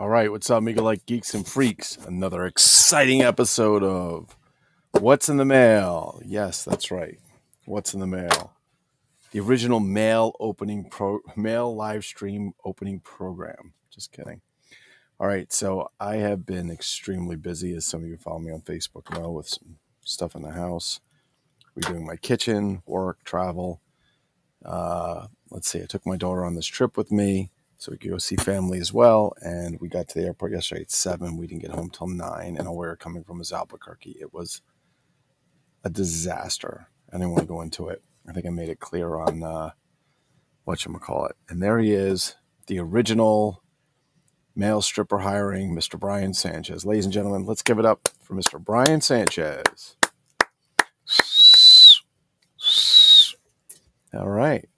All right, what's up, Amiga like geeks and freaks? Another exciting episode of What's in the Mail. Yes, that's right. What's in the Mail? The original mail live stream opening program. Just kidding. All right, so I have been extremely busy, as some of you follow me on Facebook know, with some stuff in the house, redoing my kitchen, work, travel. Let's see, I took my daughter on this trip with me so we could go see family as well. And we got to the airport yesterday at 7. We didn't get home till 9. And where coming from is Albuquerque. It was a disaster. I didn't want to go into it. I think I made it clear on whatchamacallit. And there he is, the original male stripper hiring, Mr. Brian Sanchez. Ladies and gentlemen, let's give it up for Mr. Brian Sanchez. All right.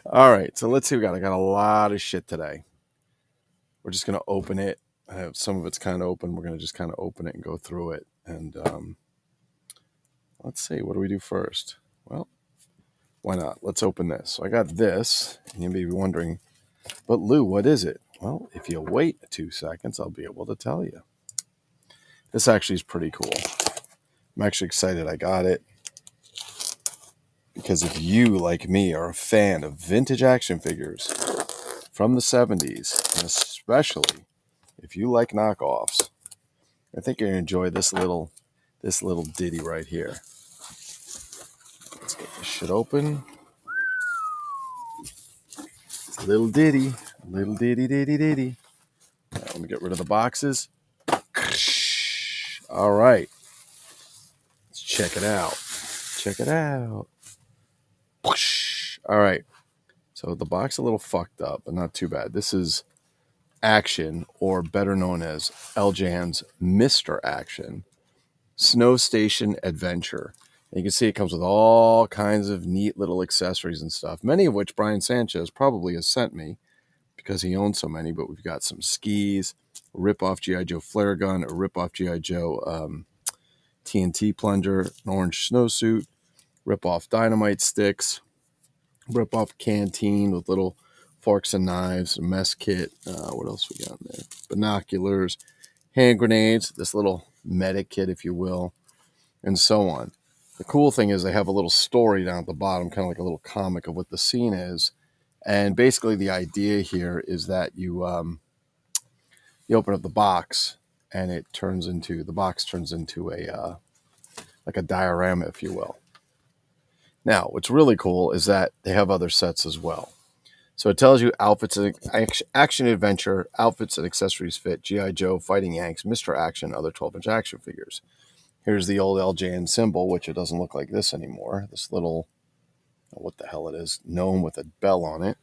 All right, so let's see what we got. I got a lot of shit today. We're just going to open it. Some of it's kind of open. We're going to just kind of open it and go through it. And let's see, what do we do first? Well, why not? Let's open this. So I got this, and you may be wondering, but Lou, what is it? Well, if you wait 2 seconds, I'll be able to tell you. This actually is pretty cool. I'm actually excited I got it. Because if you, like me, are a fan of vintage action figures from the 70s, and especially if you like knockoffs, I think you're going to enjoy this little ditty right here. Let's get this shit open. It's a little ditty. Ditty. Right, let me get rid of the boxes. All right. Let's check it out. All right. So the box is a little fucked up, but not too bad. This is Action, or better known as LJN's Mr. Action, Snow Station Adventure. And you can see it comes with all kinds of neat little accessories and stuff, many of which Brian Sanchez probably has sent me because he owns so many. But we've got some skis, a rip-off G.I. Joe flare gun, a rip-off G.I. Joe TNT plunger, an orange snowsuit, rip-off dynamite sticks, rip-off canteen with little forks and knives, a mess kit. What else we got in there? Binoculars, hand grenades, this little medic kit, if you will, and so on. The cool thing is they have a little story down at the bottom, kind of like a little comic of what the scene is. And basically the idea here is that you open up the box and the box turns into a like a diorama, if you will. Now, what's really cool is that they have other sets as well. So it tells you outfits and action adventure, outfits and accessories fit, G.I. Joe, Fighting Yanks, Mr. Action, other 12-inch action figures. Here's the old LJN symbol, which it doesn't look like this anymore. This little, what the hell it is, gnome with a bell on it.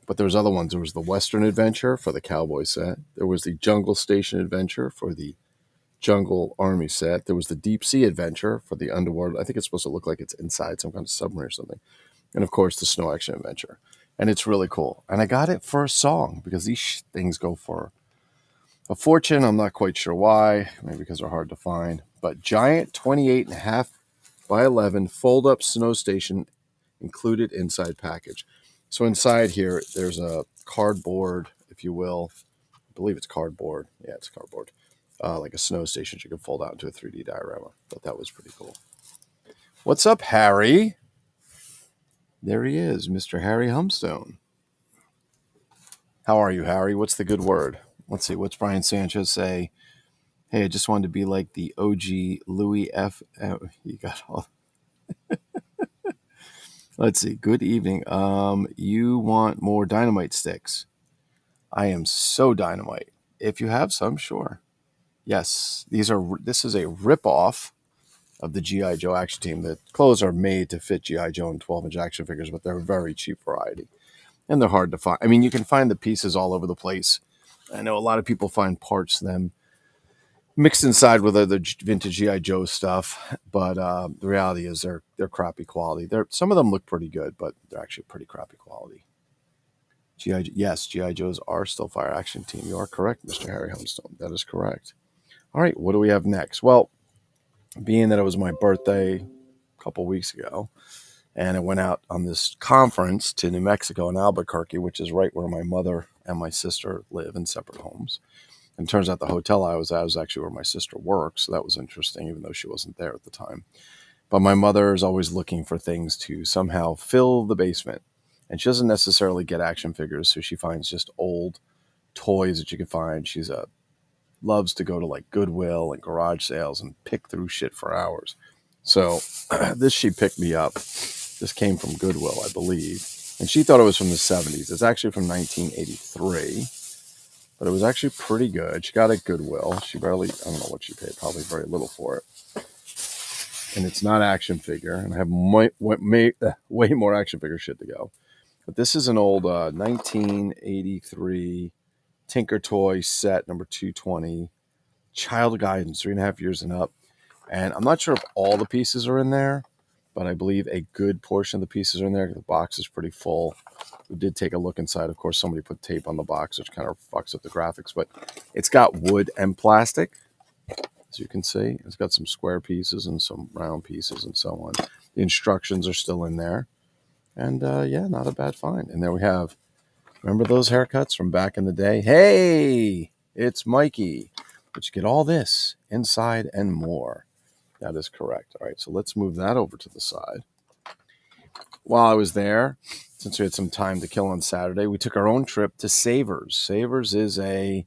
But there was other ones. There was the Western Adventure for the Cowboy set. There was the Jungle Station Adventure for the Jungle Army set. There was the Deep Sea Adventure for the Underworld. I think it's supposed to look like it's inside some kind of submarine or something. And of course, the Snow Action Adventure. And it's really cool. And I got it for a song because these things go for a fortune. I'm not quite sure why. Maybe because they're hard to find. But giant 28.5 by 11 fold-up snow station included inside package. So inside here, there's a cardboard, if you will. I believe it's cardboard. Yeah, it's cardboard. Like a snow station you can fold out into a 3D diorama. Thought that was pretty cool. What's up, Harry? There he is, Mr. Harry Humstone. How are you, Harry? What's the good word? Let's see. What's Brian Sanchez say? Hey, I just wanted to be like the OG Louis F. You got all. Let's see. Good evening. You want more dynamite sticks? I am so dynamite. If you have some, sure. Yes, this is a rip-off of the G.I. Joe action team. The clothes are made to fit G.I. Joe and 12-inch action figures, but they're a very cheap variety. And they're hard to find. I mean, you can find the pieces all over the place. I know a lot of people find parts of them mixed inside with other vintage G.I. Joe stuff, but the reality is they're crappy quality. Some of them look pretty good, but they're actually pretty crappy quality. Yes, G.I. Joes are still Fire Action Team. You are correct, Mr. Harry Humstone. That is correct. All right, what do we have next? Well, being that it was my birthday a couple weeks ago, And I went out on this conference to New Mexico in Albuquerque, which is right where my mother and my sister live in separate homes. And it turns out the hotel I was at was actually where my sister works. So that was interesting, even though she wasn't there at the time. But my mother is always looking for things to somehow fill the basement. And she doesn't necessarily get action figures, so she finds just old toys that you can find. She's loves to go to like Goodwill and garage sales and pick through shit for hours. So this she picked me up. This came from Goodwill, I believe. And she thought it was from the 70s. It's actually from 1983. But it was actually pretty good. She got it Goodwill. She barely, I don't know what she paid, probably very little for it. And it's not action figure. And I have way more action figure shit to go. But this is an old 1983 Tinker Toy set number 220. Child Guidance, 3.5 years and up. And I'm not sure if all the pieces are in there, but I believe a good portion of the pieces are in there. The box is pretty full. We did take a look inside. Of course, somebody put tape on the box, which kind of fucks up the graphics, but it's got wood and plastic, as you can see. It's got some square pieces and some round pieces and so on. The instructions are still in there. And yeah, not a bad find. And there we have, remember those haircuts from back in the day? Hey, it's Mikey. But you get all this inside and more. That is correct. All right, so let's move that over to the side. While I was there, since we had some time to kill on Saturday, we took our own trip to Savers. Savers is a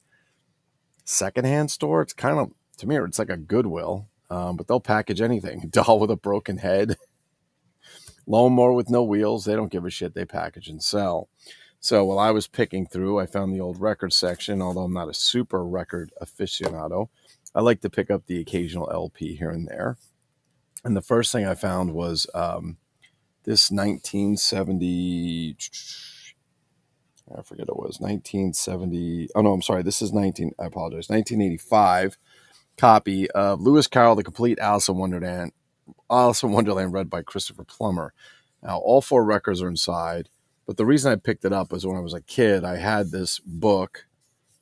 secondhand store. It's kind of, to me, it's like a Goodwill, but they'll package anything. Doll with a broken head, lawnmower with no wheels. They don't give a shit. They package and sell. So while I was picking through, I found the old record section. Although I'm not a super record aficionado, I like to pick up the occasional LP here and there. And the first thing I found was this 1970, I forget it was 1970. Oh, no, I'm sorry. This is 1985 copy of Lewis Carroll, The Complete Alice in Wonderland read by Christopher Plummer. Now, all 4 records are inside, but the reason I picked it up was when I was a kid, I had this book,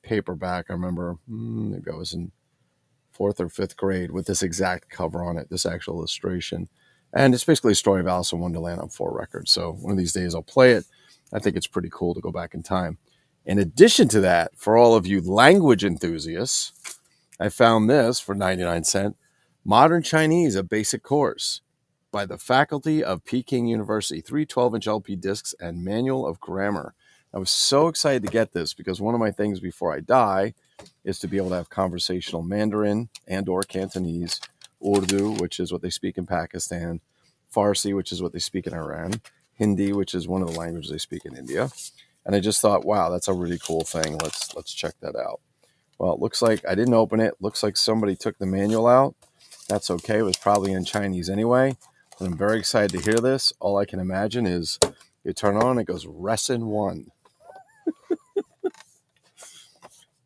paperback. I remember maybe I was in 4th or 5th grade with this exact cover on it, this actual illustration. And it's basically a story of Alice in Wonderland on 4 records. So one of these days I'll play it. I think it's pretty cool to go back in time. In addition to that, for all of you language enthusiasts, I found this for 99 cents, Modern Chinese, a basic course by the faculty of Peking University, 3 12-inch LP discs and manual of grammar. I was so excited to get this because one of my things before I die is to be able to have conversational Mandarin and or Cantonese, Urdu, which is what they speak in Pakistan, Farsi, which is what they speak in Iran, Hindi, which is one of the languages they speak in India. And I just thought, wow, that's a really cool thing. Let's check that out. Well, it looks like I didn't open it. Looks like somebody took the manual out. That's okay. It was probably in Chinese anyway. But I'm very excited to hear this. All I can imagine is you turn on, it goes Lesson 1.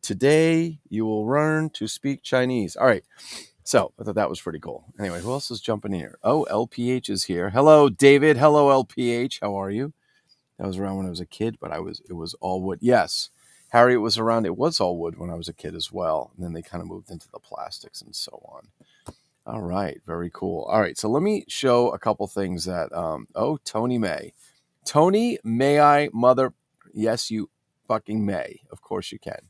Today, you will learn to speak Chinese. All right. So I thought that was pretty cool. Anyway, who else is jumping in here? Oh, LPH is here. Hello, David. Hello, LPH. How are you? That was around when I was a kid, but it was all wood. Yes. Harriet was around. It was all wood when I was a kid as well. And then they kind of moved into the plastics and so on. All right. Very cool. All right. So let me show a couple things that, Tony May. Tony, may I, mother? Yes, you fucking may. Of course you can.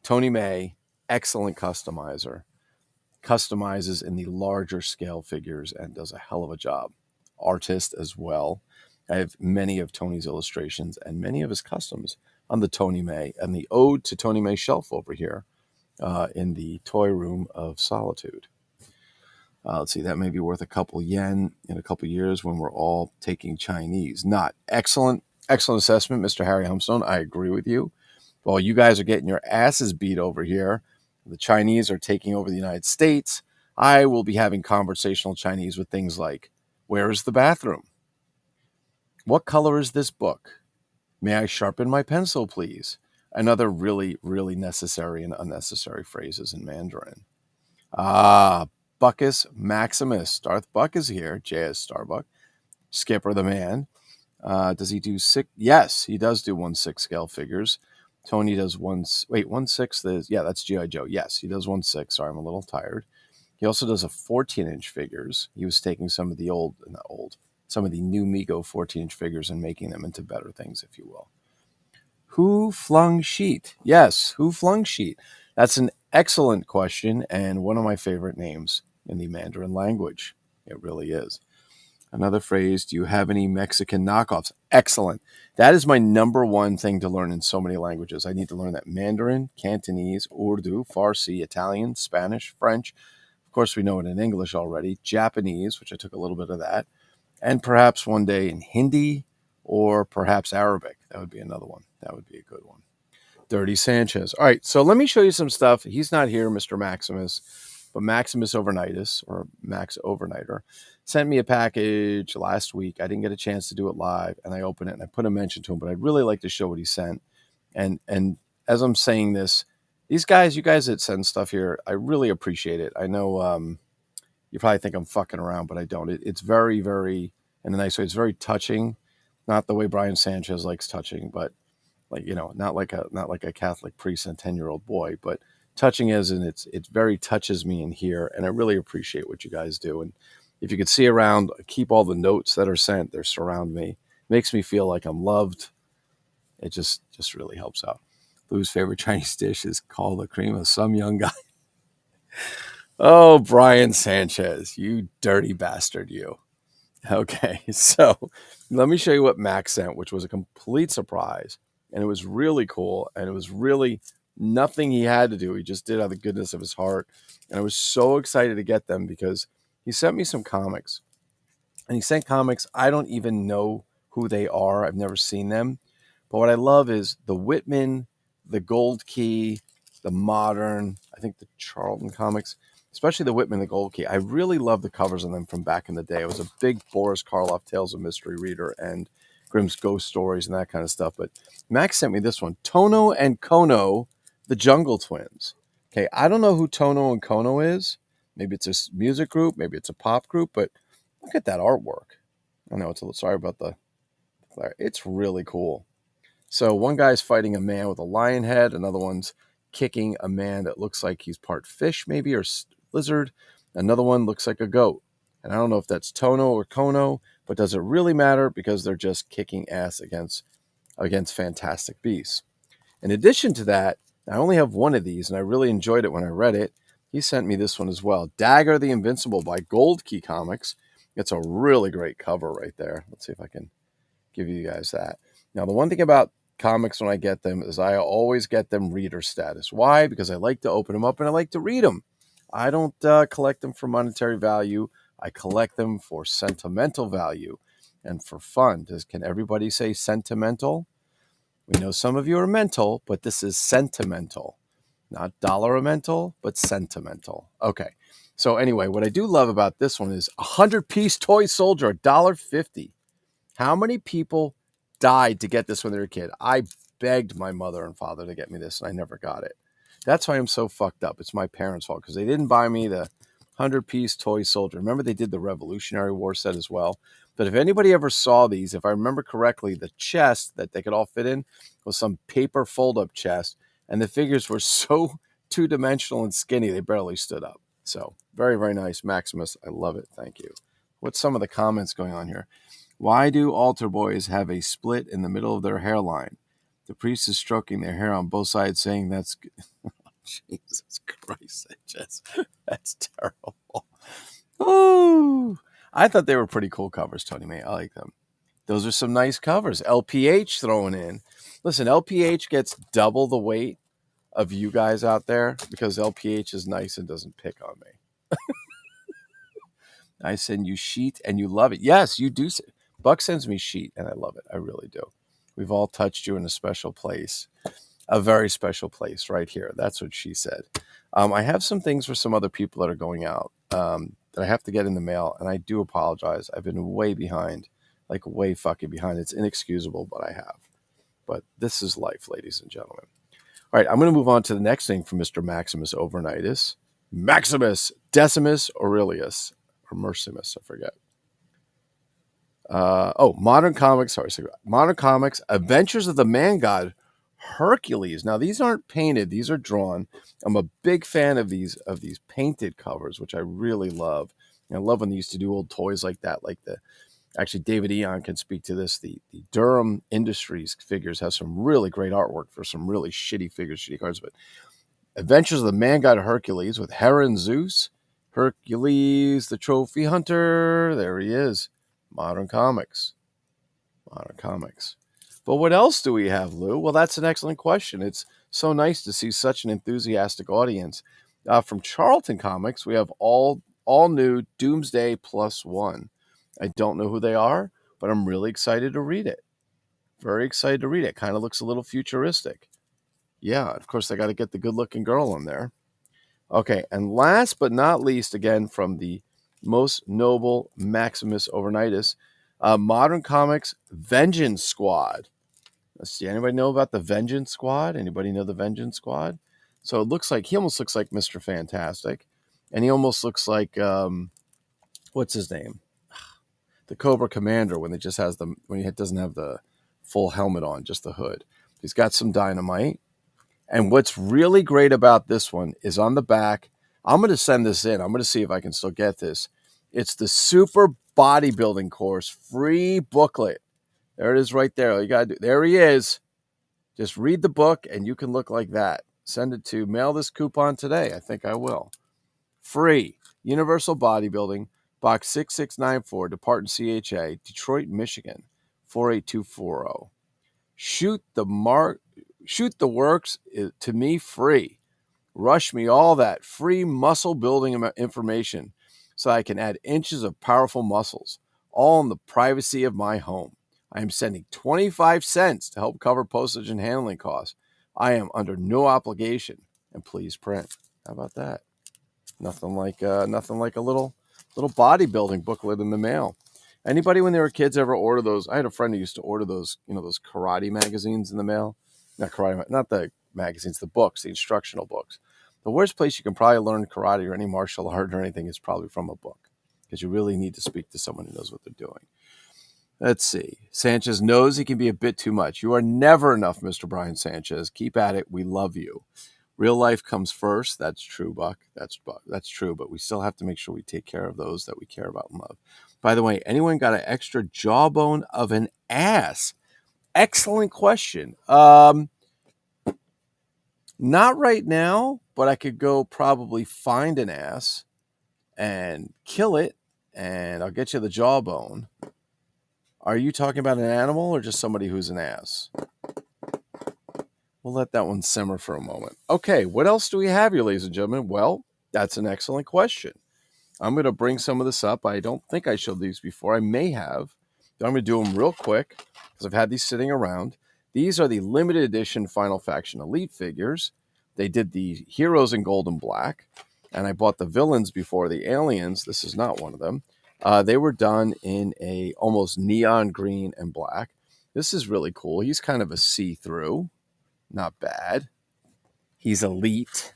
Tony May, excellent customizer. Customizes in the larger scale figures and does a hell of a job. Artist as well. I have many of Tony's illustrations and many of his customs on the Tony May and the Ode to Tony May shelf over here in the Toy Room of Solitude. Let's see, that may be worth a couple yen in a couple years when we're all taking Chinese. Not excellent assessment, Mr. Harry Humstone. I agree with you. While you guys are getting your asses beat over here, the Chinese are taking over the United States, I will be having conversational Chinese with things like, where is the bathroom? What color is this book? May I sharpen my pencil, please? And other really, really necessary and unnecessary phrases in Mandarin. Buckus Maximus. Darth Buck is here. J.S. Starbuck. Skipper the man. Does he do 6? Yes, he does do 1/6 scale figures. Tony does 1/6 is, yeah, that's G.I. Joe. Yes, he does 1/6. Sorry, I'm a little tired. He also does a 14-inch figures. He was taking some of the some of the new Mego 14-inch figures and making them into better things, if you will. Who flung sheet? Yes, who flung sheet? That's an excellent question and one of my favorite names in the Mandarin language. It really is. Another phrase, do you have any Mexican knockoffs? Excellent. That is my number one thing to learn in so many languages. I need to learn that Mandarin, Cantonese, Urdu, Farsi, Italian, Spanish, French. Of course, we know it in English already. Japanese, which I took a little bit of that. And perhaps one day in Hindi or perhaps Arabic. That would be another one. That would be a good one. Dirty Sanchez. All right, so let me show you some stuff. He's not here, Mr. Maximus, but Maximus Overnightus, or Max Overnighter, sent me a package last week. I didn't get a chance to do it live, and I opened it and I put a mention to him, but I'd really like to show what he sent. And as I'm saying this, these guys, you guys that send stuff here, I really appreciate it. I know you probably think I'm fucking around, but I don't. It's very, very, in a nice way, it's very touching. Not the way Brian Sanchez likes touching, but like, not like a Catholic priest and 10-year-old boy, but touching as in it very touches me in here, and I really appreciate what you guys do. And if you could see around, keep all the notes that are sent, they surround me, makes me feel like I'm loved. It just really helps out. Lou's favorite Chinese dish is called the cream of some young guy. Oh, Brian Sanchez, you dirty bastard, you. Okay, so let me show you what Max sent, which was a complete surprise. And it was really cool. And it was really nothing he had to do. He just did out of the goodness of his heart. And I was so excited to get them because he sent me some comics. And he sent comics. I don't even know who they are. I've never seen them. But what I love is the Whitman, the Gold Key, the Modern, I think the Charlton comics, especially the Whitman, the Gold Key. I really love the covers on them from back in the day. I was a big Boris Karloff Tales of Mystery reader and Grimm's Ghost Stories and that kind of stuff. But Max sent me this one, Tono and Kono, the Jungle Twins. Okay, I don't know who Tono and Kono is. Maybe it's a music group, maybe it's a pop group, but look at that artwork. I know it's a little, sorry about the glare. It's really cool. So one guy's fighting a man with a lion head. Another one's kicking a man that looks like he's part fish maybe or lizard. Another one looks like a goat. And I don't know if that's Tono or Kono, but does it really matter? Because they're just kicking ass against Fantastic Beasts. In addition to that, I only have one of these, and I really enjoyed it when I read it. He sent me this one as well. Dagger the Invincible by Gold Key Comics. It's a really great cover right there. Let's see if I can give you guys that. Now, the one thing about comics when I get them is I always get them reader status. Why? Because I like to open them up and I like to read them. I don't collect them for monetary value. I collect them for sentimental value and for fun. Can everybody say sentimental? We know some of you are mental, but this is sentimental. Not dollar-mental, but sentimental. Okay. So anyway, what I do love about this one is 100-piece toy soldier, $1.50. How many people died to get this when they were a kid? I begged my mother and father to get me this, and I never got it. That's why I'm so fucked up. It's my parents' fault because they didn't buy me the 100-piece toy soldier. Remember, they did the Revolutionary War set as well. But if anybody ever saw these, if I remember correctly, the chest that they could all fit in was some paper fold-up chest, and the figures were so two-dimensional and skinny, they barely stood up. So very, very nice. Maximus, I love it. Thank you. What's some of the comments going on here? Why do altar boys have a split in the middle of their hairline? The priest is stroking their hair on both sides, saying that's good. Jesus Christ, that's terrible. Oh, I thought they were pretty cool covers, Tony May. I like them. Those are some nice covers. LPH throwing in. Listen, LPH gets double the weight of you guys out there because LPH is nice and doesn't pick on me. I send you sheet and you love it. Yes, you do. Buck sends me sheet and I love it. I really do. We've all touched you in a special place, a very special place right here. That's what she said. I have some things for some other people that are going out that I have to get in the mail, and I do apologize. I've been way behind, like way fucking behind. It's inexcusable, but I have. But this is life, ladies and gentlemen. All right, I'm going to move on to the next thing from Mr. Maximus Overnightus. Maximus Decimus Aurelius, or Mercimus, I forget. Modern Comics. Sorry, Modern Comics, Adventures of the Man God, Hercules. Now these aren't painted; these are drawn. I'm a big fan of these painted covers, which I really love. And I love when they used to do old toys like that, like Actually, David Eon can speak to this. The Durham Industries figures have some really great artwork for some really shitty figures, shitty cards. But Adventures of the Man God Hercules with Hera and Zeus. Hercules, the trophy hunter. There he is. Modern Comics. Modern Comics. But what else do we have, Lou? Well, that's an excellent question. It's so nice to see such an enthusiastic audience. From Charlton Comics, we have all new Doomsday +1. I don't know who they are, but I'm really excited to read it. Very excited to read it. Kind of looks a little futuristic. Yeah, of course, they got to get the good-looking girl in there. Okay, and last but not least, again, from the most noble Maximus Overnightus, Modern Comics Vengeance Squad. Let's see, anybody know about the Vengeance Squad? Anybody know the Vengeance Squad? So it looks like, he almost looks like Mr. Fantastic, and he almost looks like, what's his name? The Cobra Commander, when it just has when he doesn't have the full helmet on, just the hood. He's got some dynamite. And what's really great about this one is on the back, I'm going to send this in. I'm going to see if I can still get this. It's the Super Bodybuilding Course free booklet. There it is right there. All you got to do, there he is. Just read the book and you can look like that. Send it to mail this coupon today. I think I will. Free. Universal Bodybuilding, Box 6694, Department CHA, Detroit, Michigan, 48240. Shoot the works to me free. Rush me all that free muscle building information so I can add inches of powerful muscles, all in the privacy of my home. I am sending 25 cents to help cover postage and handling costs. I am under no obligation, and please print. How about that? Nothing like a little bodybuilding booklet in the mail. Anybody when they were kids ever order those? I had a friend who used to order those, those karate magazines in the mail. Not the magazines, the books, the instructional books. The worst place you can probably learn karate or any martial art or anything is probably from a book, because you really need to speak to someone who knows what they're doing. Let's see. Sanchez knows he can be a bit too much. You are never enough, Mr. Brian Sanchez. Keep at it. We love you. Real life comes first. That's true, Buck. That's true, but we still have to make sure we take care of those that we care about and love. By the way, anyone got an extra jawbone of an ass? Excellent question. Not right now, but I could go probably find an ass and kill it, and I'll get you the jawbone. Are you talking about an animal or just somebody who's an ass? We'll let that one simmer for a moment. Okay, what else do we have here, ladies and gentlemen? Well, that's an excellent question. I'm going to bring some of this up. I don't think I showed these before. I may have. But I'm going to do them real quick because I've had these sitting around. These are the limited edition Final Faction Elite figures. They did the heroes in gold and black, and I bought the villains before the aliens. This is not one of them. They were done in a almost neon green and black. This is really cool. He's kind of a see-through. Not bad. He's elite.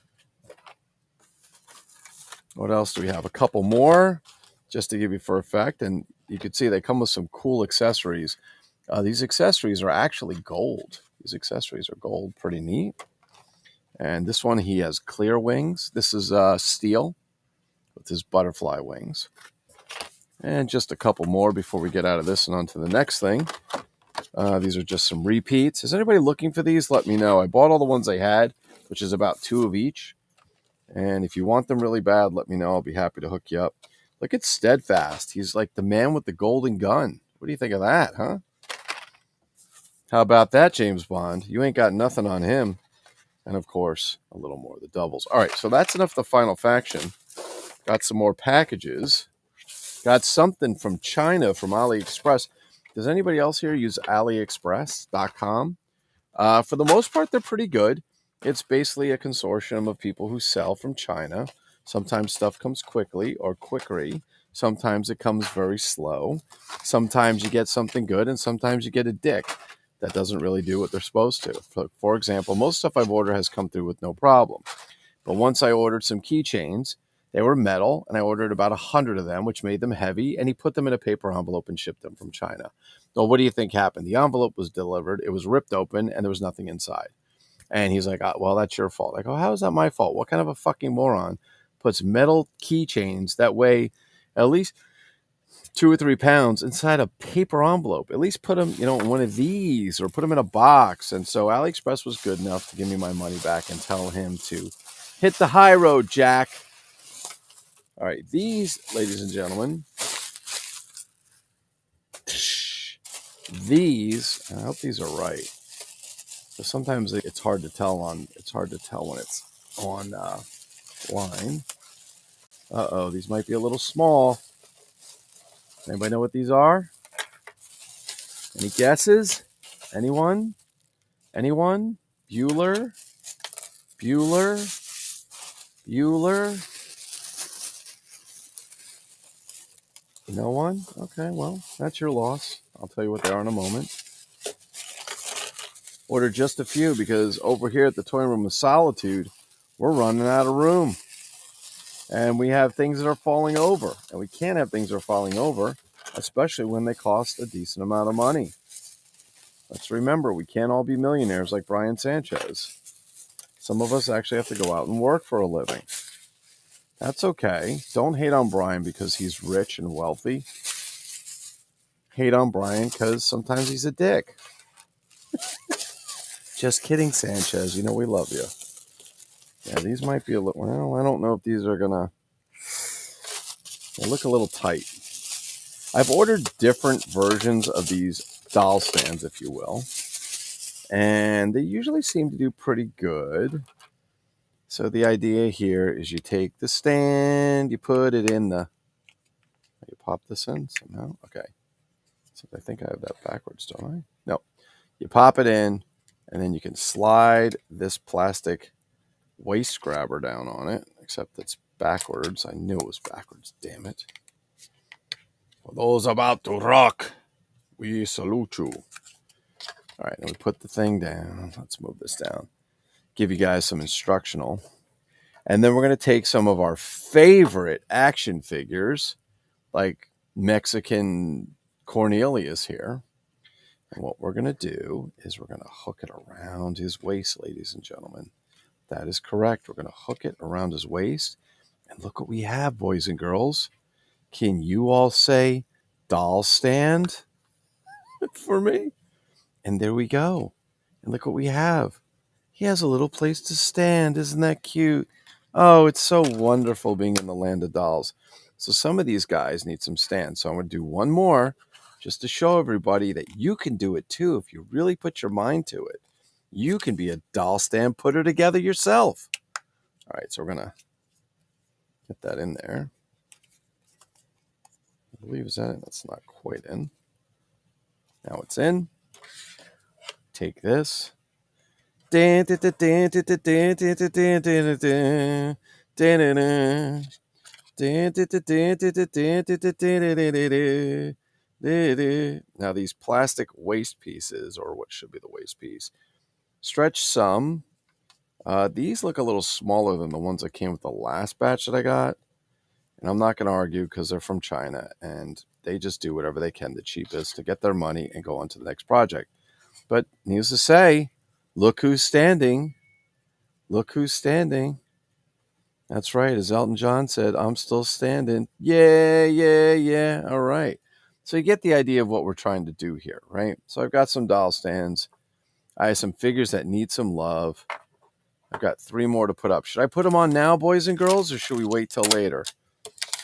What else do we have? A couple more, just to give you for effect. And you can see they come with some cool accessories. These accessories are actually gold. These accessories are gold. Pretty neat. And this one, he has clear wings. This is steel with his butterfly wings. And just a couple more before we get out of this and on to the next thing. These are just some repeats. Is anybody looking for these? Let me know. I bought all the ones I had, which is about 2 of each. And if you want them really bad, let me know. I'll be happy to hook you up. Look at Steadfast. He's like the man with the golden gun. What do you think of that, huh? How about that, James Bond? You ain't got nothing on him. And, of course, a little more of the doubles. All right, so that's enough of the Final Faction. Got some more packages. Got something from China, from AliExpress. Does anybody else here use AliExpress.com? For the most part, they're pretty good. It's basically a consortium of people who sell from China. Sometimes stuff comes quickly or quickery. Sometimes it comes very slow. Sometimes you get something good, and sometimes you get a dick that doesn't really do what they're supposed to. For example, most stuff I've ordered has come through with no problem. But once I ordered some keychains, they were metal, and I ordered about 100 of them, which made them heavy, and he put them in a paper envelope and shipped them from China. Well, what do you think happened? The envelope was delivered, it was ripped open, and there was nothing inside. And he's like, well, that's your fault. I go, how is that my fault? What kind of a fucking moron puts metal keychains that way at least 2 or 3 pounds inside a paper envelope. At least put them, in one of these or put them in a box. And so AliExpress was good enough to give me my money back and tell him to hit the high road, Jack. All right, these, ladies and gentlemen, these, and I hope these are right. So sometimes it's hard to tell when it's on line. Uh-oh, these might be a little small. Anybody know what these are? Any guesses? Anyone? Anyone? Bueller? No one? Okay, well, that's your loss. I'll tell you what they are in a moment. Order just a few because over here at the Toy Room of Solitude, we're running out of room. And we have things that are falling over. And we can't have things that are falling over, especially when they cost a decent amount of money. Let's remember, we can't all be millionaires like Brian Sanchez. Some of us actually have to go out and work for a living. That's okay. Don't hate on Brian because he's rich and wealthy. Hate on Brian because sometimes he's a dick. Just kidding, Sanchez. You know we love you. Yeah, these might be a little... Well, I don't know if these are going to... They look a little tight. I've ordered different versions of these doll stands, if you will. And they usually seem to do pretty good. So the idea here is you take the stand, you put it in the... You pop this in somehow? Okay. So I think I have that backwards, don't I? No. You pop it in, and then you can slide this plastic waist grabber down on it, except it's backwards. I knew it was backwards, damn it. For those about to rock, we salute you. All right, now we put the thing down. Let's move this down. Give you guys some instructional. And then we're going to take some of our favorite action figures, like Mexican Cornelius here. And what we're going to do is we're going to hook it around his waist, ladies and gentlemen. That is correct. We're going to hook it around his waist. And look what we have, boys and girls. Can you all say doll stand for me? And there we go. And look what we have. He has a little place to stand. Isn't that cute? Oh, it's so wonderful being in the land of dolls. So some of these guys need some stands. So I'm going to do one more just to show everybody that you can do it too if you really put your mind to it. You can be a doll stand putter together yourself. All right, so we're going to get that in there. I believe is that it? That's not quite in. Now it's in. Take this. Now these plastic waist pieces, or what should be the waist piece, stretch some. These look a little smaller than the ones that came with the last batch that I got. And I'm not going to argue because they're from China and they just do whatever they can, the cheapest, to get their money and go on to the next project. But needless to say, look who's standing. Look who's standing. That's right. As Elton John said, I'm still standing. Yeah, yeah, yeah. All right. So you get the idea of what we're trying to do here, right? So I've got some doll stands. I have some figures that need some love. I've got 3 more to put up. Should I put them on now, boys and girls, or should we wait till later?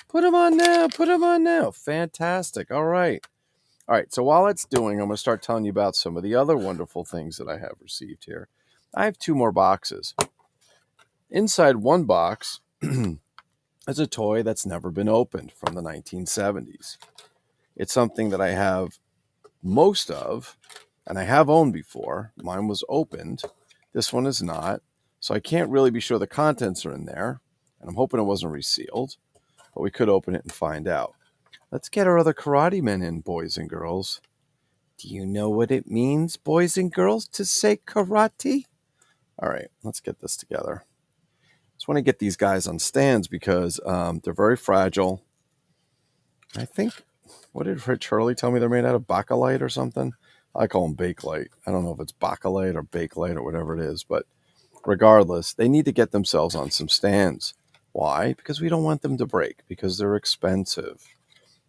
Put them on now. Put them on now. Fantastic. All right. All right. So while it's doing, I'm going to start telling you about some of the other wonderful things that I have received here. I have 2 more boxes. Inside one box is a toy that's never been opened from the 1970s. It's something that I have most of, and I have owned before. Mine was opened. This one is not. So I can't really be sure the contents are in there. And I'm hoping it wasn't resealed. But we could open it and find out. Let's get our other karate men in, boys and girls. Do you know what it means, boys and girls, to say karate? All right, let's get this together. Just want to get these guys on stands because they're very fragile. I think, what did Rich Hurley tell me they're made out of Bakelite or something? I call them Bakelite. I don't know if it's Bakelite or Bakelite or whatever it is, but regardless, they need to get themselves on some stands. Why? Because we don't want them to break, because they're expensive.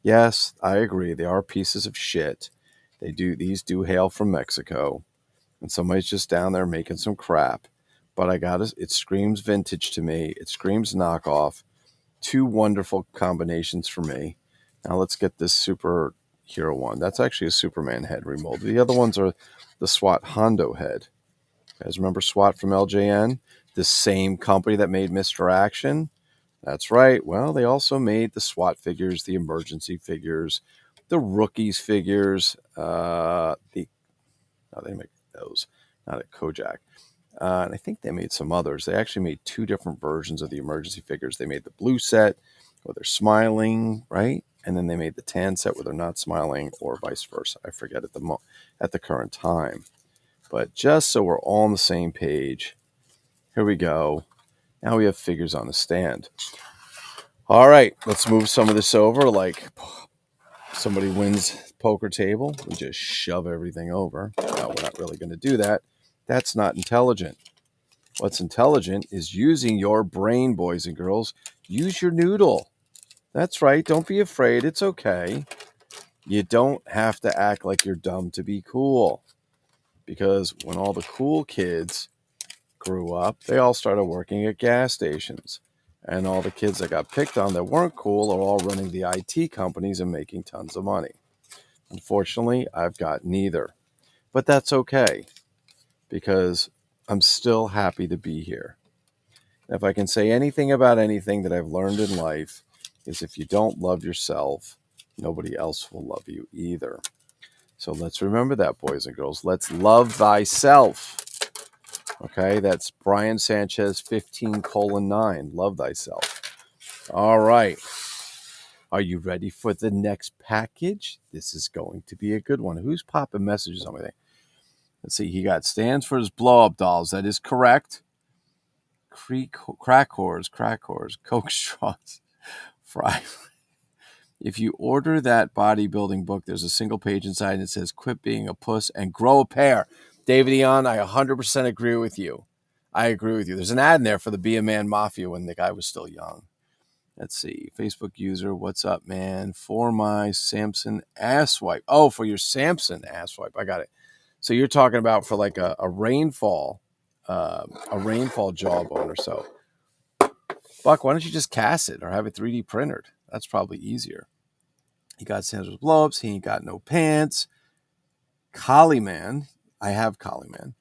Yes, I agree. They are pieces of shit. These do hail from Mexico, and somebody's just down there making some crap. But it screams vintage to me. It screams knockoff. Two wonderful combinations for me. Now let's get this superhero one. That's actually a Superman head remold. The other ones are the SWAT Hondo head. You guys remember SWAT from LJN? The same company that made Mr. Action? That's right. Well, they also made the SWAT figures, the emergency figures, the rookies figures. They make those, not at Kojak. And I think they made some others. They actually made two different versions of the emergency figures. They made the blue set where they're smiling, right? And then they made the tan set where they're not smiling, or vice versa. I forget at the current time. But just so we're all on the same page, here we go. Now we have figures on the stand. All right, let's move some of this over. Like somebody wins poker table, we just shove everything over. No, we're not really going to do that. That's not intelligent. What's intelligent is using your brain, boys and girls. Use your noodle. That's right. Don't be afraid. It's okay. You don't have to act like you're dumb to be cool. Because when all the cool kids grew up, they all started working at gas stations. And all the kids that got picked on that weren't cool are all running the IT companies and making tons of money. Unfortunately, I've got neither. But that's okay because I'm still happy to be here. If I can say anything about anything that I've learned in life, is if you don't love yourself, nobody else will love you either. So let's remember that, boys and girls. Let's love thyself. Okay, that's Brian Sanchez 15:9. Love thyself. All right. Are you ready for the next package? This is going to be a good one. Who's popping messages on my thing? Let's see. He got stands for his blow up dolls. That is correct. Crack whores, Coke straws, fry. If you order that bodybuilding book, there's a single page inside and it says, "Quit being a puss and grow a pair." David Eon, I 100% agree with you. I agree with you. There's an ad in there for the Be a Man Mafia when the guy was still young. Let's see. Facebook user, what's up, man? For my Samson ass wipe. Oh, for your Samson ass wipe. I got it. So you're talking about for like a rainfall jawbone or so. Buck, why don't you just cast it or have it 3D printed? That's probably easier. He got Sanders blow-ups. He ain't got no pants. Collie Man. I have Collie Man.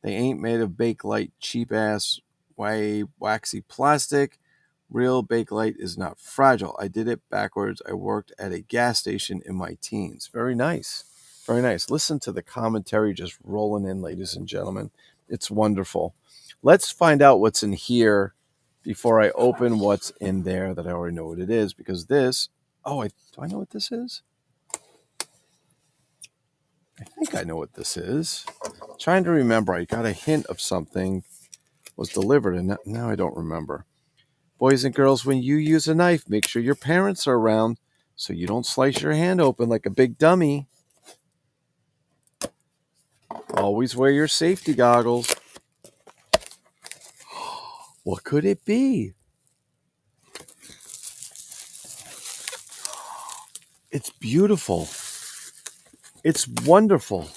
They ain't made of Bakelite cheap-ass waxy plastic. Real Bakelite is not fragile. I did it backwards. I worked at a gas station in my teens. Very nice. Very nice. Listen to the commentary just rolling in, ladies and gentlemen. It's wonderful. Let's find out what's in here before I open what's in there that I already know what it is, because this, do I know what this is? I think I know what this is. Trying to remember. I got a hint of something was delivered, and now I don't remember. Boys and girls, when you use a knife, make sure your parents are around so you don't slice your hand open like a big dummy. Always wear your safety goggles. What could it be? It's beautiful. It's wonderful.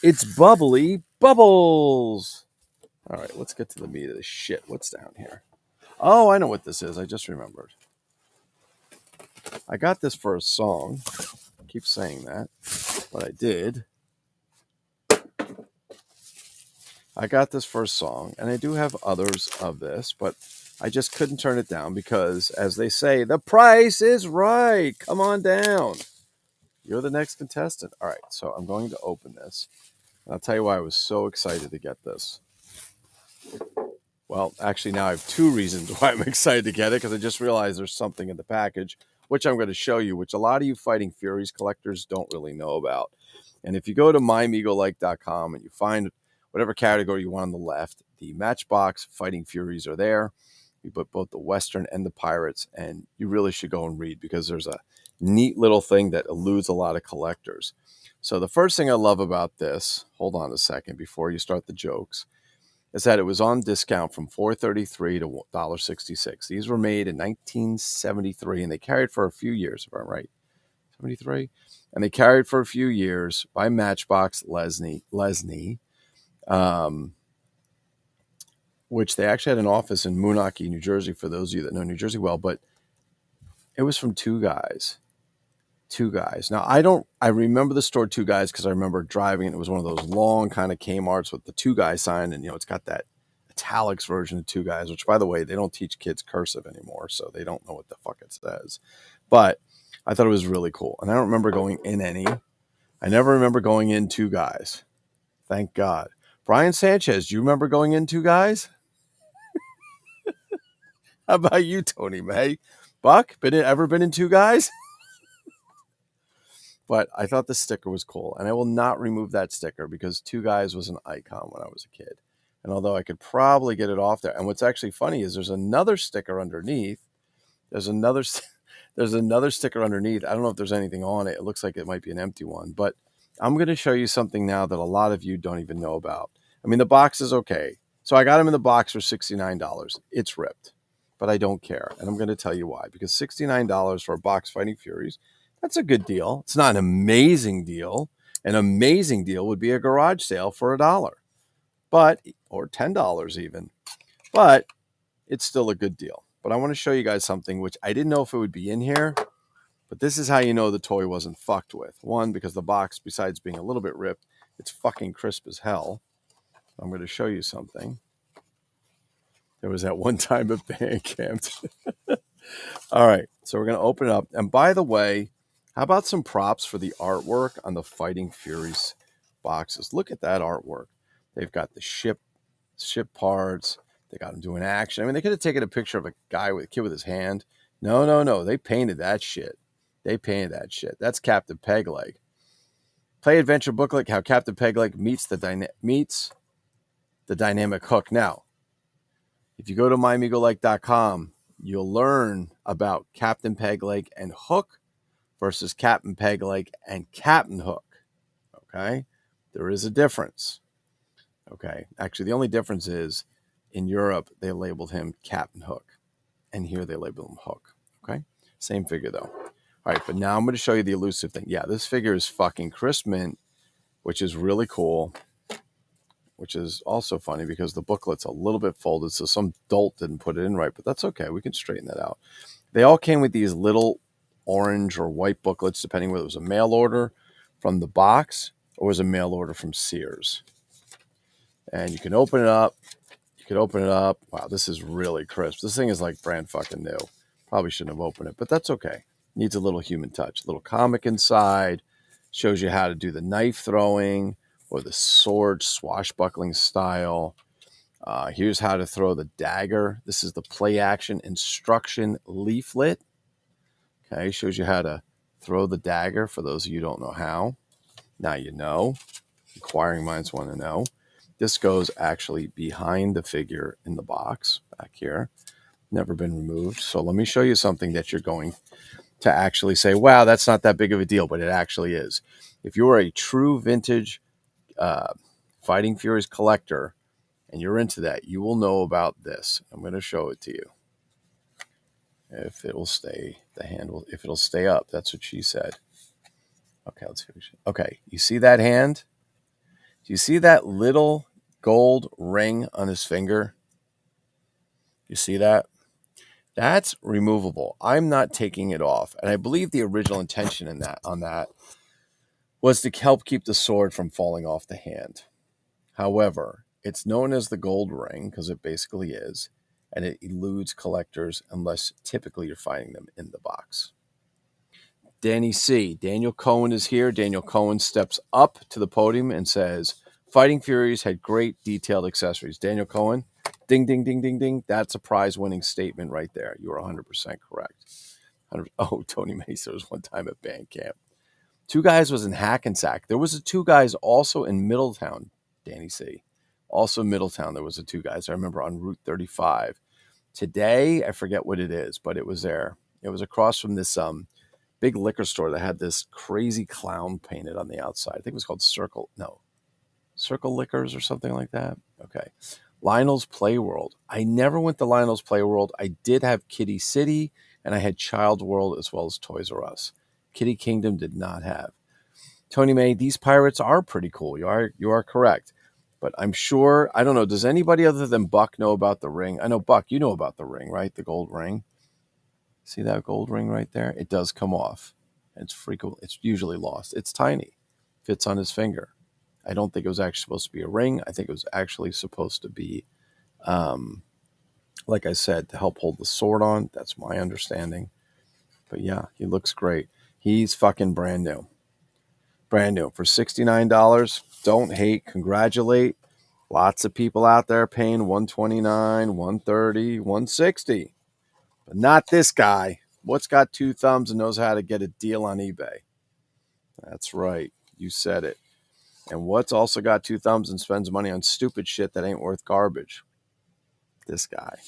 It's bubbly bubbles. All right, let's get to the meat of the shit. What's down here? Oh, I know what this is. I just remembered. I got this for a song. I keep saying that, but I did. I got this for a song, and I do have others of this, but I just couldn't turn it down because, as they say, the price is right. Come on down. You're the next contestant. All right, so I'm going to open this. And I'll tell you why I was so excited to get this. Well, actually, now I have two reasons why I'm excited to get it, because I just realized there's something in the package, which I'm going to show you, which a lot of you Fighting Furies collectors don't really know about. And if you go to mymegolike.com and you find whatever category you want on the left, the Matchbox Fighting Furies are there. We put both the Western and the Pirates, and you really should go and read because there's a neat little thing that eludes a lot of collectors. So the first thing I love about this, hold on a second before you start the jokes, It said it was on discount from $4.33 to $1.66. These were made in 1973, and they carried for a few years, if I'm right. 73? And they carried for a few years by Matchbox Lesney, which they actually had an office in Moonachie, New Jersey, for those of you that know New Jersey well, but it was from Two Guys. Two Guys. Now, I remember the store Two Guys because I remember driving it. It was one of those long kind of Kmart's with the Two Guys sign, and, it's got that italics version of Two Guys, which, by the way, they don't teach kids cursive anymore, so they don't know what the fuck it says. But I thought it was really cool, and I don't remember going in any. I never remember going in Two Guys. Thank God. Brian Sanchez, do you remember going in Two Guys? How about you, Tony May? Buck, ever been in Two Guys? But I thought the sticker was cool, and I will not remove that sticker because Two Guys was an icon when I was a kid. And although I could probably get it off there, and what's actually funny is there's another sticker underneath. There's another sticker underneath. I don't know if there's anything on it. It looks like it might be an empty one, but I'm going to show you something now that a lot of you don't even know about. I mean, the box is okay. So I got them in the box for $69. It's ripped, but I don't care. And I'm going to tell you why. Because $69 for a box Fighting Furies, that's a good deal. It's not an amazing deal. An amazing deal would be a garage sale for $1, or $10 even. But it's still a good deal. But I want to show you guys something which I didn't know if it would be in here. But this is how you know the toy wasn't fucked with. One, because the box, besides being a little bit ripped, it's fucking crisp as hell. I'm going to show you something. There was that one time at Bandcamp. All right, so we're going to open it up. And by the way, how about some props for the artwork on the Fighting Furies boxes? Look at that artwork. They've got the ship parts. They got them doing action. I mean, they could have taken a picture of a kid with his hand. No. They painted that shit. That's Captain Pegleg. Play adventure booklet, how Captain Pegleg meets the dynamic Hook. Now, if you go to myamigolike.com, you'll learn about Captain Pegleg and Hook versus Captain Pegleg and Captain Hook. Okay? There is a difference. Okay? Actually, the only difference is in Europe, they labeled him Captain Hook. And here they label him Hook. Okay? Same figure, though. All right, but now I'm going to show you the elusive thing. Yeah, this figure is fucking crisp mint, which is really cool, which is also funny because the booklet's a little bit folded, so some dolt didn't put it in right, but that's okay. We can straighten that out. They all came with these little orange or white booklets, depending whether it was a mail order from the box or was a mail order from Sears. And you can open it up. Wow, this is really crisp. This thing is like brand fucking new. Probably shouldn't have opened it, but that's okay. Needs a little human touch. A little comic inside. Shows you how to do the knife throwing or the sword swashbuckling style. Here's how to throw the dagger. This is the play action instruction leaflet. Okay, shows you how to throw the dagger for those of you who don't know how. Now you know. Inquiring minds want to know. This goes actually behind the figure in the box back here. Never been removed. So let me show you something that you're going to actually say, wow, that's not that big of a deal, but it actually is. If you're a true vintage Fighting Furies collector and you're into that, you will know about this. I'm going to show it to you. If it'll stay, if it'll stay up, that's what she said. Okay, let's finish. Okay, you see that hand? Do you see that little gold ring on his finger? You see that? That's removable. I'm not taking it off. And I believe the original intention on that was to help keep the sword from falling off the hand. However, it's known as the gold ring because it basically is, and it eludes collectors unless typically you're finding them in the box. Danny C. Daniel Cohen is here. Daniel Cohen steps up to the podium and says, Fighting Furies had great detailed accessories. Daniel Cohen, ding, ding, ding, ding, ding. That's a prize-winning statement right there. You are 100% correct. Tony Mesa was one time at Bandcamp. Two Guys was in Hackensack. There was a Two Guys also in Middletown, Danny C. Also Middletown, there was a Two Guys. I remember on Route 35. Today, I forget what it is, but it was there. It was across from this big liquor store that had this crazy clown painted on the outside. I think it was called Circle Liquors or something like that. Okay. Lionel's Playworld. I never went to Lionel's Playworld. I did have Kitty City, and I had Child World as well as Toys R Us. Kitty Kingdom did not have. Tony May, these pirates are pretty cool. You are correct. But I'm sure, I don't know, does anybody other than Buck know about the ring? I know, Buck, you know about the ring, right? The gold ring. See that gold ring right there? It does come off. It's usually lost. It's tiny. Fits on his finger. I don't think it was actually supposed to be a ring. I think it was actually supposed to be, like I said, to help hold the sword on. That's my understanding. But yeah, he looks great. He's fucking brand new. Brand new for $69. Don't hate, congratulate. Lots of people out there paying $129, $130, $160. But not this guy. What's got two thumbs and knows how to get a deal on eBay? That's right. You said it. And what's also got two thumbs and spends money on stupid shit that ain't worth garbage? This guy.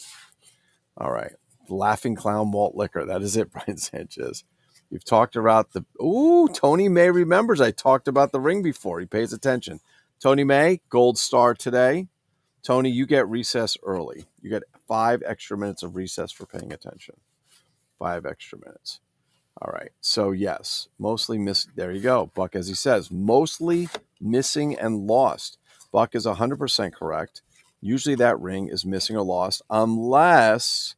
All right. Laughing Clown Malt Liquor. That is it, Brian Sanchez. You've talked about the... Ooh, Tony May remembers I talked about the ring before. He pays attention. Tony May, gold star today. Tony, you get recess early. You get 5 extra minutes of recess for paying attention. 5 extra minutes. All right. So, yes, mostly missing. There you go. Buck, as he says, mostly missing and lost. Buck is 100% correct. Usually that ring is missing or lost unless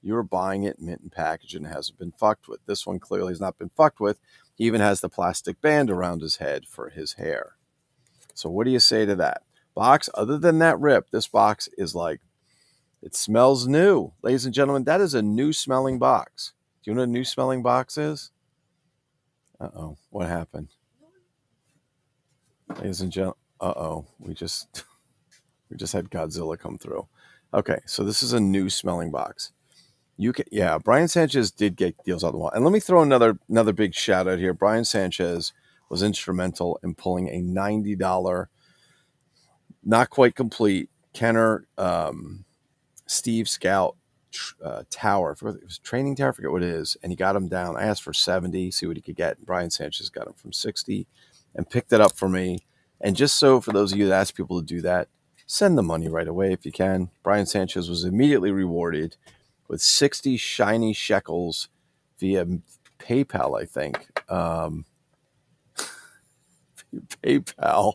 you're buying it mint and packaged and it hasn't been fucked with. This one clearly has not been fucked with. He even has the plastic band around his head for his hair. So what do you say to that? Box, other than that rip, this box is like, it smells new. Ladies and gentlemen, that is a new smelling box. Do you know what a new smelling box is? Uh-oh, what happened? Ladies and gentlemen, we just had Godzilla come through. Okay, so this is a new smelling box. Brian Sanchez did get deals on the wall. And let me throw another big shout out here. Brian Sanchez was instrumental in pulling a $90, not quite complete, Kenner Steve Scout tower. It was training tower, I forget what it is. And he got him down. I asked for 70, see what he could get. Brian Sanchez got him from 60 and picked it up for me. And just so for those of you that ask people to do that, send the money right away if you can. Brian Sanchez was immediately rewarded with 60 shiny shekels via PayPal, I think. PayPal.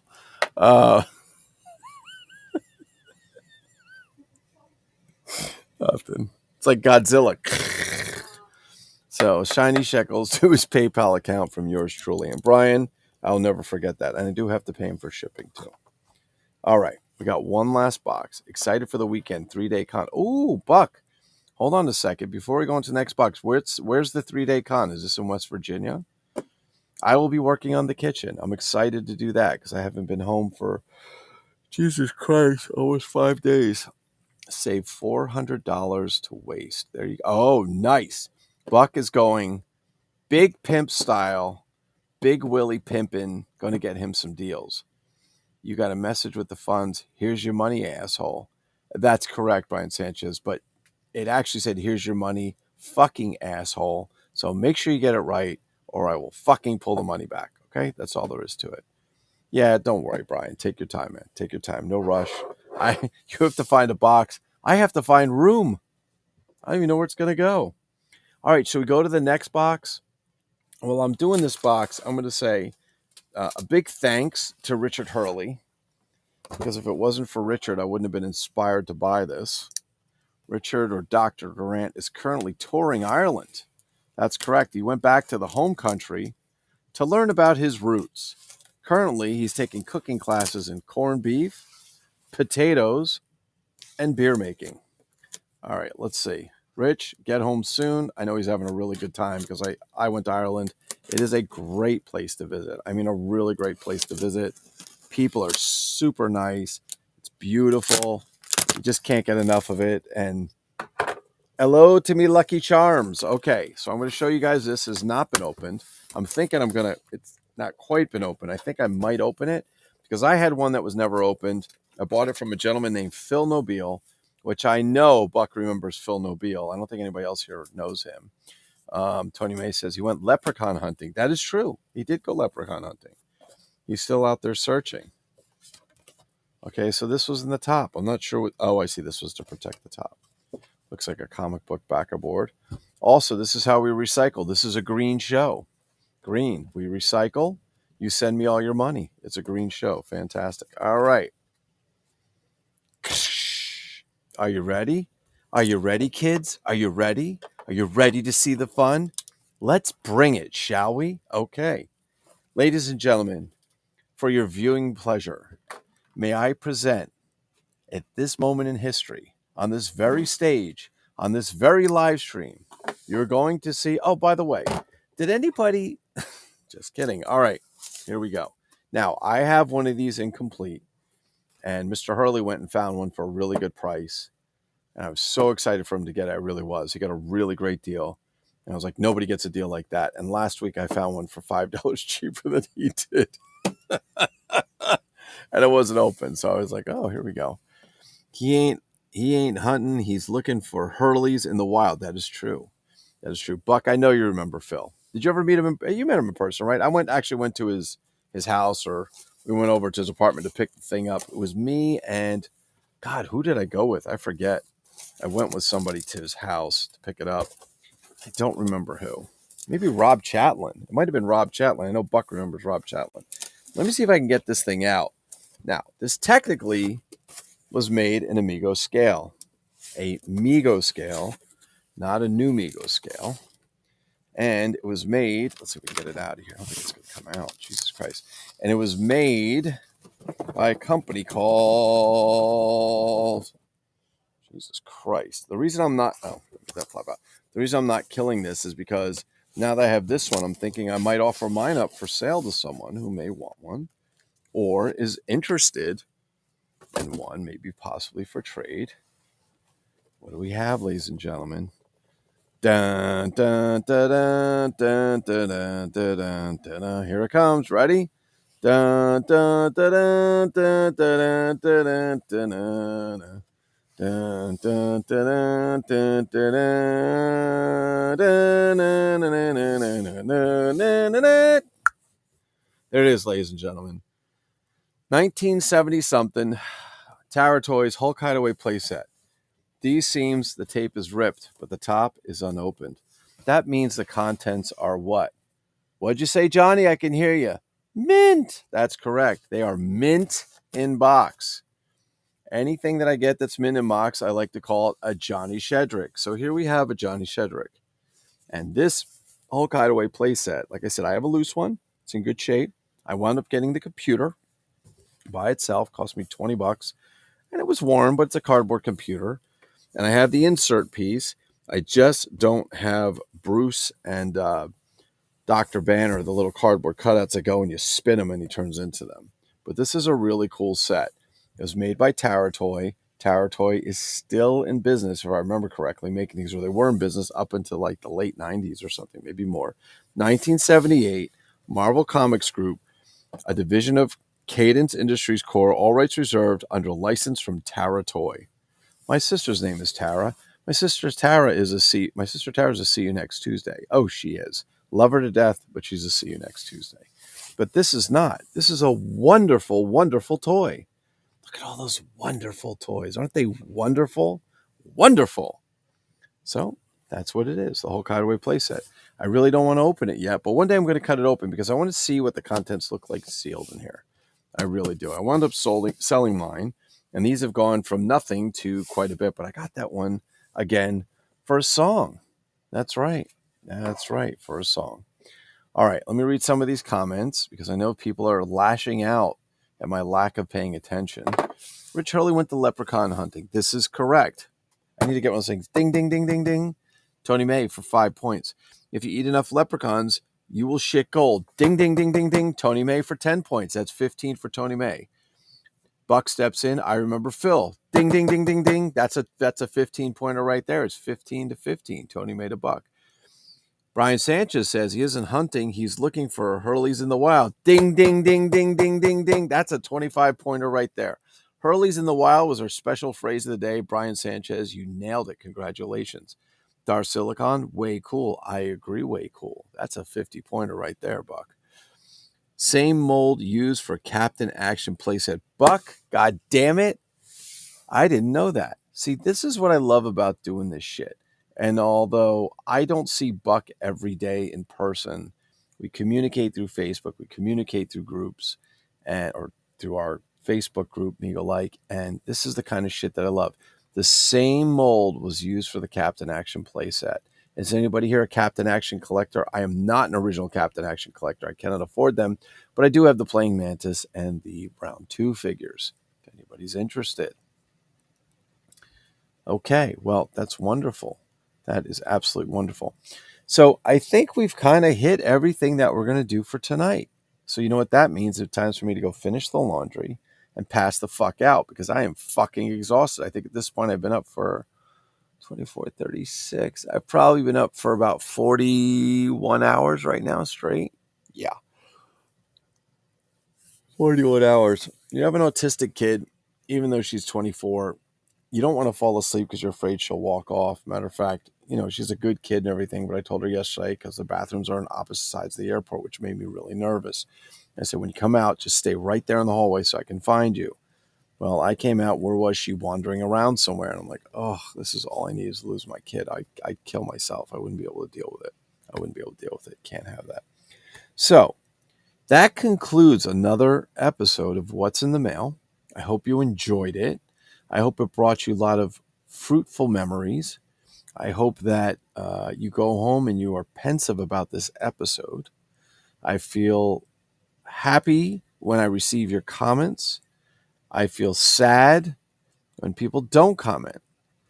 Nothing. It's like Godzilla. So shiny shekels to his PayPal account from yours truly. And Brian, I'll never forget that. And I do have to pay him for shipping too. All right. We got one last box. Excited for the weekend. 3-day con. Ooh, Buck. Hold on a second. Before we go into the next box, where's the 3-day con? Is this in West Virginia? I will be working on the kitchen. I'm excited to do that because I haven't been home for, Jesus Christ, almost 5 days. Save $400 to waste. There you go. Oh, nice. Buck is going big pimp style, big Willie pimpin', going to get him some deals. You got a message with the funds. Here's your money, asshole. That's correct, Brian Sanchez, but it actually said, here's your money, fucking asshole. So make sure you get it right or I will fucking pull the money back. Okay? That's all there is to it. Yeah, don't worry, Brian. Take your time, man. Take your time. No rush. You have to find a box. I have to find room. I don't even know where it's going to go. All right, should we go to the next box? Well, I'm doing this box. I'm going to say a big thanks to Richard Hurley, because if it wasn't for Richard, I wouldn't have been inspired to buy this. Richard, or Dr. Durant, is currently touring Ireland. That's correct. He went back to the home country to learn about his roots. Currently, he's taking cooking classes in corned beef, potatoes, and beer making. All right, let's see. Rich, get home soon. I know he's having a really good time because I went to Ireland. It is a great place to visit. I mean, a really great place to visit. People are super nice. It's beautiful. You just can't get enough of it. And hello to me Lucky Charms. Okay, so I'm going to show you guys. This has not been opened. I'm thinking it's not quite been opened. I think I might open it because I had one that was never opened. I bought it from a gentleman named Phil Nobile, which I know Buck remembers Phil Nobile. I don't think anybody else here knows him. Tony May says he went leprechaun hunting. That is true. He did go leprechaun hunting. He's still out there searching. Okay, so this was in the top. I'm not sure what. Oh, I see. This was to protect the top. Looks like a comic book backer board. Also, this is how we recycle. This is a green show. Green. We recycle. You send me all your money. It's a green show. Fantastic. All right. Are you ready? Are you ready, kids? Are you ready? Are you ready to see the fun? Let's bring it, shall we? Okay. Ladies and gentlemen, for your viewing pleasure, may I present at this moment in history, on this very stage, on this very live stream, you're going to see. Oh, by the way, did anybody? Just kidding. All right, here we go. Now, I have one of these incomplete, and Mr. Hurley went and found one for a really good price. And I was so excited for him to get it. I really was. He got a really great deal. And I was like, nobody gets a deal like that. And last week I found one for $5 cheaper than he did. And it wasn't open. So I was like, oh, here we go. He ain't hunting. He's looking for Hurleys in the wild. That is true. That is true. Buck, I know you remember Phil. Did you ever meet him? You met him in person, right? I actually went to his house, or we went over to his apartment to pick the thing up. It was me and, God, who did I go with? I forget. I went with somebody to his house to pick it up. I don't remember who. Maybe Rob Chatlin. It might have been Rob Chatlin. I know Buck remembers Rob Chatlin. Let me see if I can get this thing out. Now, this technically was made in a Mego scale. A Mego scale, not a new Mego scale. And it was made, let's see if we can get it out of here. I don't think it's going to come out. Jesus Christ. And it was made by a company called, Jesus Christ. The reason I'm not, that flop out. The reason I'm not killing this is because now that I have this one, I'm thinking I might offer mine up for sale to someone who may want one or is interested in one, maybe possibly for trade. What do we have, ladies and gentlemen? Dun, dun, dun, dun, dun, dun, dun, dun, dun, dun. Here it comes. Ready? Dun, dun, dun, dun, dun, dun, dun, dun, dun. Dun, dun, dun, dun, dun, dun, dun, dun, dun, dun, dun, dun. There it is, ladies and gentlemen. 1970 something. Tara Toys Hulk Hideaway playset. These seams, the tape is ripped, but the top is unopened. That means the contents are what? What'd you say, Johnny? I can hear you. Mint. That's correct. They are mint in box. Anything that I get that's mint in box, I like to call it a Johnny Shedrick. So here we have a Johnny Shedrick. And this Hulk Hideaway playset, like I said, I have a loose one. It's in good shape. I wound up getting the computer by itself. Cost me $20. And it was warm, but it's a cardboard computer. And I have the insert piece. I just don't have Bruce and Dr. Banner, the little cardboard cutouts that go and you spin them and he turns into them. But this is a really cool set. It was made by Tara Toy. Tara Toy is still in business, if I remember correctly, making things where they were in business up until like the late 90s or something, maybe more. 1978, Marvel Comics Group, a division of Cadence Industries Corp., all rights reserved, under license from Tara Toy. My sister's name is Tara. My sister Tara is a see you next Tuesday. Oh, she is. Love her to death, but she's a see you next Tuesday. But this is not. This is a wonderful, wonderful toy. Look at all those wonderful toys. Aren't they wonderful? Wonderful. So that's what it is, the whole Hideaway playset. I really don't want to open it yet, but one day I'm going to cut it open because I want to see what the contents look like sealed in here. I really do. I wound up selling mine, and these have gone from nothing to quite a bit, but I got that one again for a song. That's right. That's right, for a song. All right, let me read some of these comments because I know people are lashing out at my lack of paying attention. Rich Hurley went to leprechaun hunting. This is correct. I need to get one of those things. Ding, ding, ding, ding, ding. Tony May for 5 points. If you eat enough leprechauns, you will shit gold. Ding, ding, ding, ding, ding. Tony May for 10 points. That's 15 for Tony May. Buck steps in. I remember Phil. Ding, ding, ding, ding, ding. That's a 15-pointer right there. It's 15-15. Tony May to Buck. Brian Sanchez says he isn't hunting. He's looking for Hurleys in the wild. Ding, ding, ding, ding, ding, ding, ding. That's a 25-pointer right there. Hurleys in the wild was our special phrase of the day. Brian Sanchez, you nailed it. Congratulations. Dar Silicon, way cool. I agree, way cool. That's a 50-pointer right there, Buck. Same mold used for Captain Action playset. Buck, god damn it. I didn't know that. See, this is what I love about doing this shit. And although I don't see Buck every day in person, we communicate through Facebook, we communicate through groups, or through our Facebook group, Migo Like, and this is the kind of shit that I love. The same mold was used for the Captain Action playset. Is anybody here a Captain Action collector? I am not an original Captain Action collector. I cannot afford them, but I do have the Playing Mantis and the Round 2 figures, if anybody's interested. Okay, well, that's wonderful. That is absolutely wonderful. So I think we've kind of hit everything that we're going to do for tonight. So you know what that means? It's time for me to go finish the laundry and pass the fuck out because I am fucking exhausted. I think at this point I've been up for 24, 36. I've probably been up for about 41 hours right now straight. Yeah. 41 hours. You have an autistic kid, even though she's 24, you don't want to fall asleep because you're afraid she'll walk off. Matter of fact, she's a good kid and everything, but I told her yesterday because the bathrooms are on opposite sides of the airport, which made me really nervous. I said, when you come out, just stay right there in the hallway so I can find you. Well, I came out. Where was she? Wandering around somewhere. And I'm like, oh, this is all I need is to lose my kid. I'd kill myself. I wouldn't be able to deal with it. Can't have that. So that concludes another episode of What's in the Mail. I hope you enjoyed it. I hope it brought you a lot of fruitful memories. I hope that you go home and you are pensive about this episode. I feel happy when I receive your comments. I feel sad when people don't comment.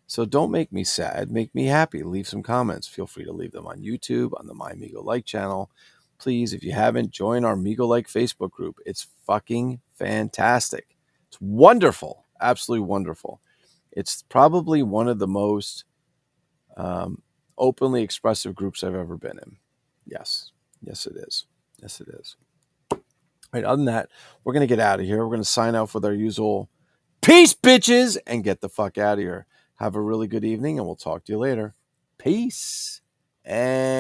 So don't make me sad. Make me happy. Leave some comments. Feel free to leave them on YouTube, on the My Migo Like channel. Please, if you haven't, join our Migo Like Facebook group. It's fucking fantastic. It's wonderful. Absolutely wonderful. It's probably one of the most openly expressive groups I've ever been in. Yes. Yes, it is. Yes, it is. All right, other than that, we're going to get out of here. We're going to sign off with our usual peace, bitches, and get the fuck out of here. Have a really good evening, and we'll talk to you later. Peace. And